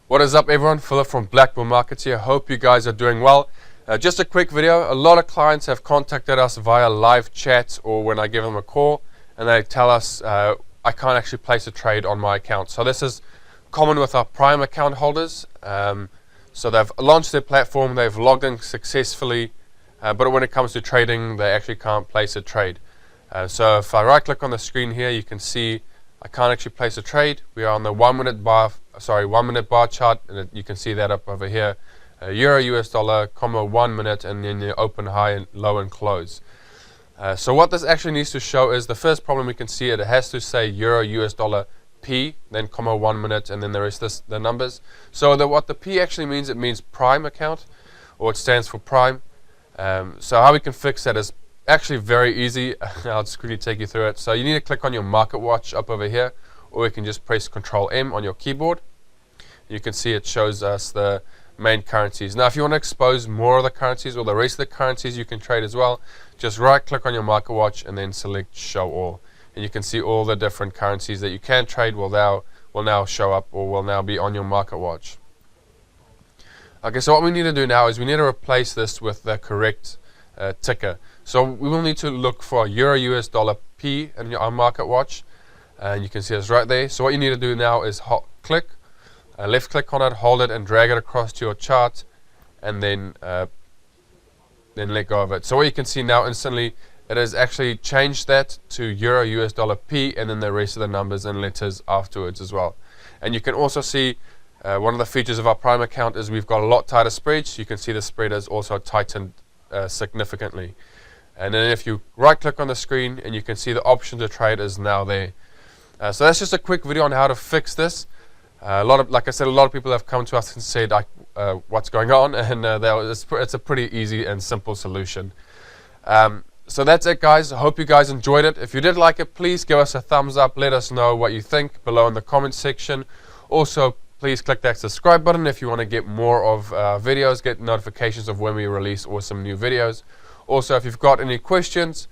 What is up, everyone? Philip from BlackBull Markets here. Hope you guys are doing well. Just a quick video. A lot of clients have contacted us via live chat or when I give them a call and they tell us I can't actually place a trade on my account. So this is common with our Prime account holders. So they've launched their platform, they've logged in successfully, but when it comes to trading, they actually can't place a trade. So if I right click on the screen here, you can see I can't actually place a trade. We are on the 1 minute bar chart, and you can see that up over here. Euro US dollar, 1 minute, and then you open high and low and close. So what this actually needs to show is the first problem we can see it has to say Euro US dollar P, then 1 minute, and then the rest is the numbers. So what the P actually means, it means Prime account, or it stands for Prime. So how we can fix that is actually very easy. I'll just quickly take you through it. So you need to click on your market watch up over here, or you can just press Control M on your keyboard. You can see it shows us the main currencies. Now if you want to expose more of the currencies or the rest of the currencies you can trade as well, just right click on your market watch and then select Show All, and you can see all the different currencies that you can trade will now show up or will now be on your market watch. Okay, so what we need to do now is we need to replace this with the correct ticker. So we will need to look for Euro US dollar P in your market watch, and you can see it's right there. So what you need to do now is left click on it, hold it, and drag it across to your chart, and then let go of it. So what you can see now instantly, it has actually changed that to Euro US dollar P, and then the rest of the numbers and letters afterwards as well. And you can also see one of the features of our Prime account is we've got a lot tighter spreads. You can see the spread has also tightened significantly. And then if you right click on the screen, and you can see the option to trade is now there. So that's just a quick video on how to fix this. Like I said, a lot of people have come to us and said what's going on, and it's a pretty easy and simple solution. So that's it, guys. I hope you guys enjoyed it. If you did like it, please give us a thumbs up. Let us know what you think below in the comment section. Also, please click that subscribe button if you want to get more of videos, get notifications of when we release awesome new videos. Also, if you've got any questions,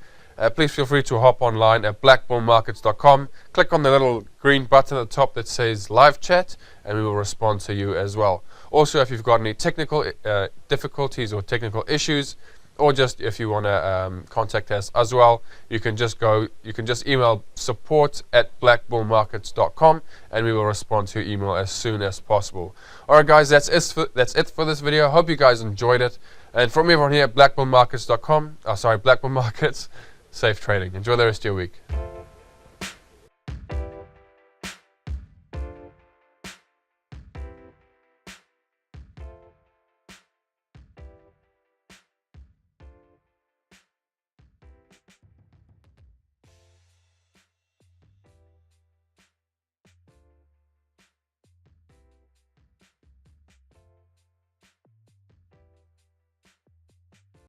please feel free to hop online at blackbullmarkets.com. Click on the little green button at the top that says live chat, and we will respond to you as well. Also, if you've got any technical difficulties or technical issues, or just if you want to contact us as well, you can just email support@blackbullmarkets.com, and we will respond to your email as soon as possible. Alright, guys, that's it for this video. Hope you guys enjoyed it. And from everyone here at blackbullmarkets.com, BlackBull Markets, safe trading. Enjoy the rest of your week.